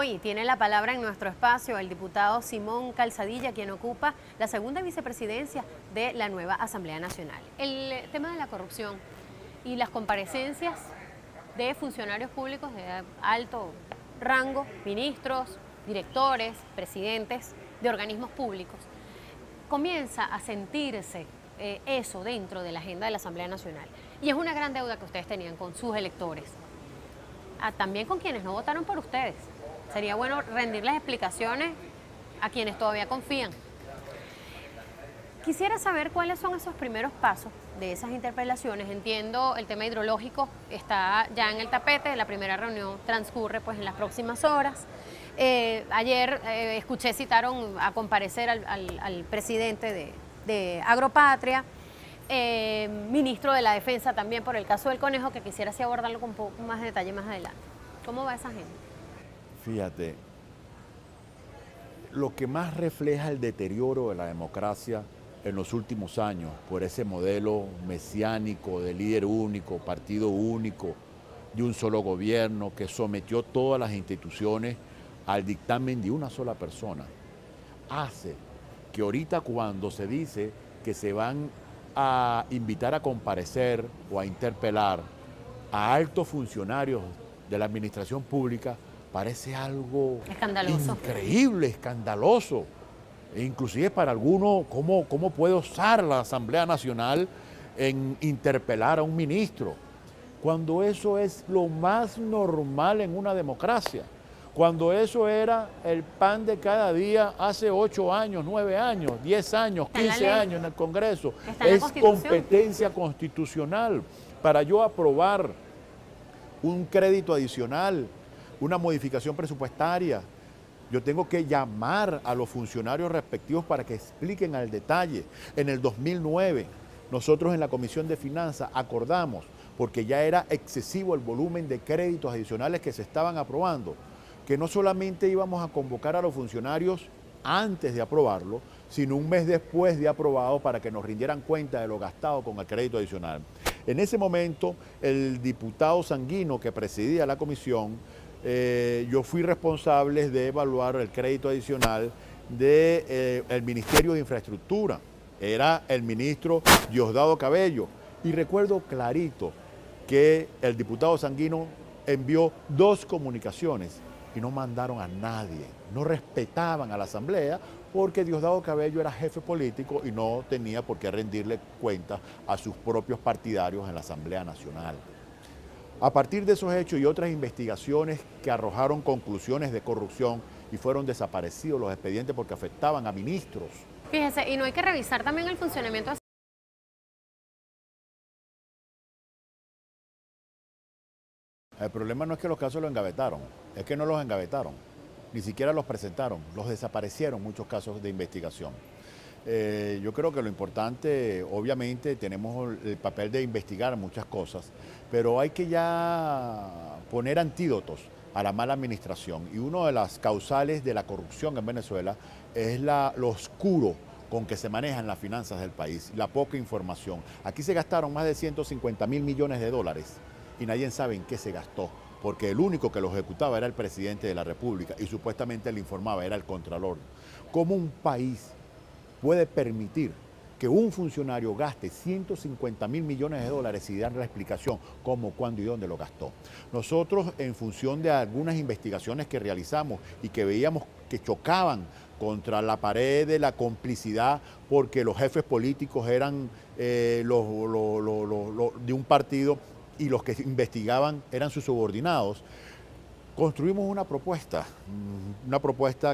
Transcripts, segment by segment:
Hoy tiene la palabra en nuestro espacio el diputado Simón Calzadilla, quien ocupa la segunda vicepresidencia de la nueva Asamblea Nacional. El tema de la corrupción y las comparecencias de funcionarios públicos de alto rango, ministros, directores, presidentes de organismos públicos, comienza a sentirse eso dentro de la agenda de la Asamblea Nacional. Y es una gran deuda que ustedes tenían con sus electores, también con quienes no votaron por ustedes. Sería bueno rendirles explicaciones a quienes todavía confían. Quisiera saber cuáles son esos primeros pasos de esas interpelaciones. Entiendo el tema hidrológico está ya en el tapete, la primera reunión transcurre pues en las próximas horas. Ayer escuché citaron a comparecer al presidente de Agropatria, ministro de la Defensa también por el caso del conejo, que quisiera así abordarlo con un poco más de detalle más adelante. ¿Cómo va esa agenda? Fíjate, lo que más refleja el deterioro de la democracia en los últimos años por ese modelo mesiánico de líder único, partido único, de un solo gobierno que sometió todas las instituciones al dictamen de una sola persona, hace que ahorita cuando se dice que se van a invitar a comparecer o a interpelar a altos funcionarios de la administración pública, parece algo escandaloso, increíble, escandaloso. E inclusive para algunos, ¿cómo puede osar la Asamblea Nacional en interpelar a un ministro? Cuando eso es lo más normal en una democracia. Cuando eso era el pan de cada día hace 8 años, 9 años, 10 años, 15 años en el Congreso. Es competencia constitucional. Para yo aprobar un crédito adicional, una modificación presupuestaria, yo tengo que llamar a los funcionarios respectivos para que expliquen al detalle. En el 2009, nosotros en la Comisión de Finanzas acordamos, porque ya era excesivo el volumen de créditos adicionales que se estaban aprobando, que no solamente íbamos a convocar a los funcionarios antes de aprobarlo, sino un mes después de aprobado para que nos rindieran cuenta de lo gastado con el crédito adicional. En ese momento, el diputado Sanguino, que presidía la comisión, yo fui responsable de evaluar el crédito adicional del Ministerio de Infraestructura. Era el ministro Diosdado Cabello. Y recuerdo clarito que el diputado Sanguino envió 2 comunicaciones y no mandaron a nadie, no respetaban a la Asamblea porque Diosdado Cabello era jefe político y no tenía por qué rendirle cuentas a sus propios partidarios en la Asamblea Nacional. A partir de esos hechos y otras investigaciones que arrojaron conclusiones de corrupción y fueron desaparecidos los expedientes porque afectaban a ministros. Fíjese, y no hay que revisar también el funcionamiento. El problema no es que los casos los engavetaron, es que no los engavetaron, ni siquiera los presentaron, los desaparecieron muchos casos de investigación. Yo creo que lo importante, obviamente tenemos el papel de investigar muchas cosas, pero hay que ya poner antídotos a la mala administración. Y una de las causales de la corrupción en Venezuela es lo oscuro con que se manejan las finanzas del país, la poca información. Aquí se gastaron más de 150.000 millones de dólares y nadie sabe en qué se gastó, porque el único que lo ejecutaba era el presidente de la República y supuestamente le informaba, era el Contralor. ¿Cómo un país puede permitir que un funcionario gaste 150.000 millones de dólares y dar la explicación cómo, cuándo y dónde lo gastó? Nosotros, en función de algunas investigaciones que realizamos y que veíamos que chocaban contra la pared de la complicidad porque los jefes políticos eran de un partido y los que investigaban eran sus subordinados, construimos una propuesta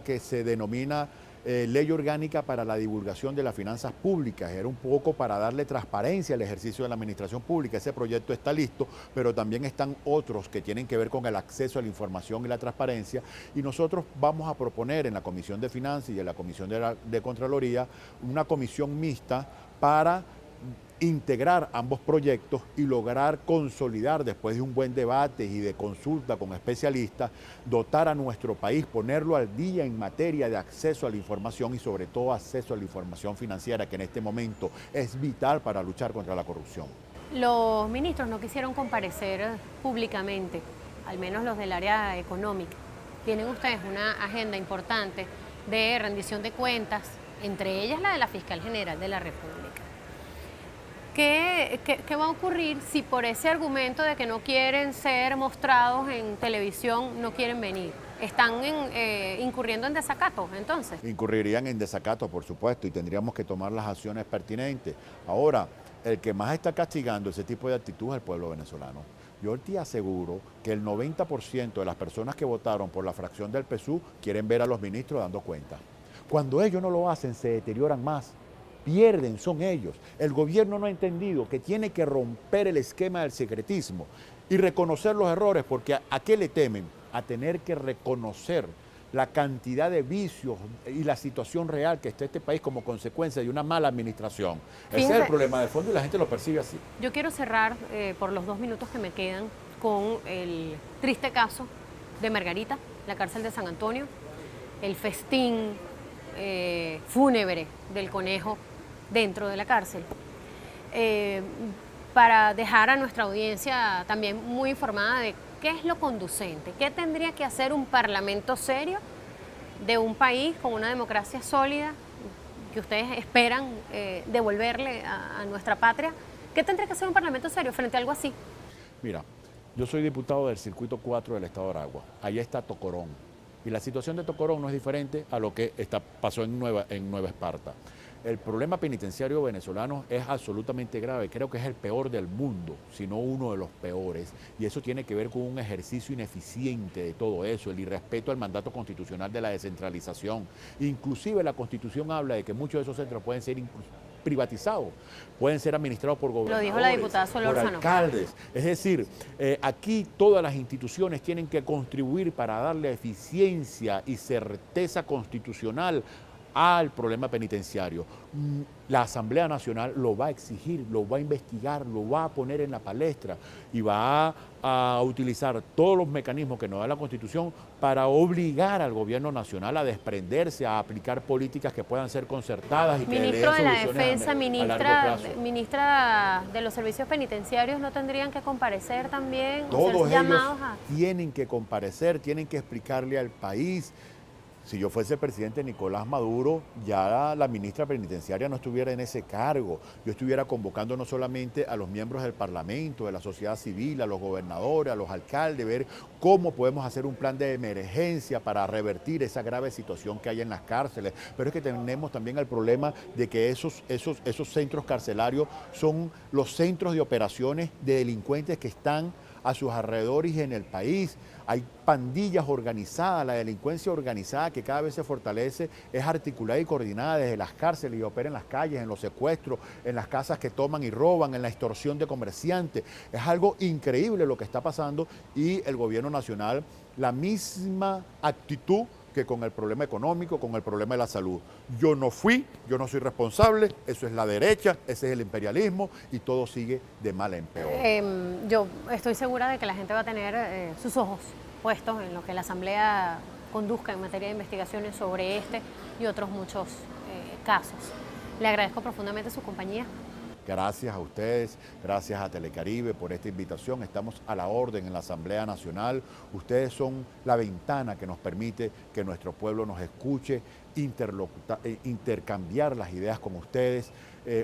que se denomina Ley Orgánica para la Divulgación de las Finanzas Públicas. Era un poco para darle transparencia al ejercicio de la administración pública. Ese proyecto está listo, pero también están otros que tienen que ver con el acceso a la información y la transparencia. Y nosotros vamos a proponer en la Comisión de Finanzas y en la Comisión de Contraloría una comisión mixta para integrar ambos proyectos y lograr consolidar, después de un buen debate y de consulta con especialistas, dotar a nuestro país, ponerlo al día en materia de acceso a la información y sobre todo acceso a la información financiera, que en este momento es vital para luchar contra la corrupción. Los ministros no quisieron comparecer públicamente, al menos los del área económica. tienen ustedes una agenda importante de rendición de cuentas, entre ellas la de la Fiscal General de la República. ¿Qué va a ocurrir si por ese argumento de que no quieren ser mostrados en televisión no quieren venir? ¿Están incurriendo en desacato entonces? Incurrirían en desacato, por supuesto, y tendríamos que tomar las acciones pertinentes. Ahora, el que más está castigando ese tipo de actitud es el pueblo venezolano. Yo te aseguro que el 90% de las personas que votaron por la fracción del PSUV quieren ver a los ministros dando cuenta. Cuando ellos no lo hacen, se deterioran más. Pierden, son ellos. El gobierno no ha entendido que tiene que romper el esquema del secretismo y reconocer los errores, porque ¿a qué le temen? A tener que reconocer la cantidad de vicios y la situación real que está este país como consecuencia de una mala administración. Ese es el problema de fondo y la gente lo percibe así. Yo quiero cerrar por los 2 minutos que me quedan con el triste caso de Margarita, la cárcel de San Antonio, el festín fúnebre del conejo dentro de la cárcel, para dejar a nuestra audiencia también muy informada de qué es lo conducente, qué tendría que hacer un parlamento serio de un país con una democracia sólida que ustedes esperan devolverle a nuestra patria. ¿Qué tendría que hacer un parlamento serio frente a algo así? Mira, yo soy diputado del Circuito 4 del Estado de Aragua. Allá está Tocorón. Y la situación de Tocorón no es diferente a lo que pasó en Nueva Esparta. El problema penitenciario venezolano es absolutamente grave, creo que es el peor del mundo, si no uno de los peores, y eso tiene que ver con un ejercicio ineficiente de todo eso, el irrespeto al mandato constitucional de la descentralización. Inclusive la Constitución habla de que muchos de esos centros pueden ser privatizados, pueden ser administrados por gobernadores, lo dijo la diputada Solórzano, por alcaldes. Es decir, aquí todas las instituciones tienen que contribuir para darle eficiencia y certeza constitucional al problema penitenciario. La Asamblea Nacional lo va a exigir, lo va a investigar, lo va a poner en la palestra y va a utilizar todos los mecanismos que nos da la Constitución para obligar al gobierno nacional a desprenderse, a aplicar políticas que puedan ser concertadas y que Ministro de la Defensa, ministra de los Servicios Penitenciarios, ¿no tendrían que comparecer también? Todos ellos tienen que comparecer, tienen que explicarle al país. Si yo fuese el presidente Nicolás Maduro, ya la ministra penitenciaria no estuviera en ese cargo. Yo estuviera convocando no solamente a los miembros del Parlamento, de la sociedad civil, a los gobernadores, a los alcaldes, ver cómo podemos hacer un plan de emergencia para revertir esa grave situación que hay en las cárceles. Pero es que tenemos también el problema de que esos centros carcelarios son los centros de operaciones de delincuentes que están a sus alrededores y en el país. Hay pandillas organizadas, la delincuencia organizada que cada vez se fortalece, es articulada y coordinada desde las cárceles y opera en las calles, en los secuestros, en las casas que toman y roban, en la extorsión de comerciantes. Es algo increíble lo que está pasando y el gobierno nacional, la misma actitud que con el problema económico, con el problema de la salud. Yo no soy responsable, eso es la derecha, ese es el imperialismo y todo sigue de mal en peor. Yo estoy segura de que la gente va a tener sus ojos puestos en lo que la Asamblea conduzca en materia de investigaciones sobre este y otros muchos casos. Le agradezco profundamente su compañía. Gracias a ustedes, gracias a Telecaribe por esta invitación. Estamos a la orden en la Asamblea Nacional. Ustedes son la ventana que nos permite que nuestro pueblo nos escuche, intercambiar las ideas con ustedes.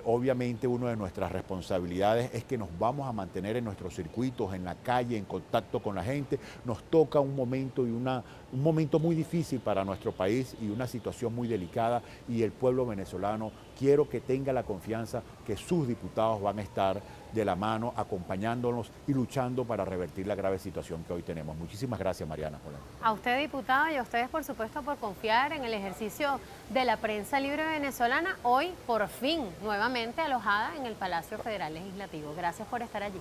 Obviamente una de nuestras responsabilidades es que nos vamos a mantener en nuestros circuitos, en la calle, en contacto con la gente. Nos toca un momento muy difícil para nuestro país y una situación muy delicada, y el pueblo venezolano quiero que tenga la confianza que sus diputados van a estar de la mano, acompañándonos y luchando para revertir la grave situación que hoy tenemos. Muchísimas gracias, Mariana. A usted, diputado, y a ustedes, por supuesto, por confiar en el ejercicio de la prensa libre venezolana, hoy, por fin, nuevamente alojada en el Palacio Federal Legislativo. Gracias por estar allí.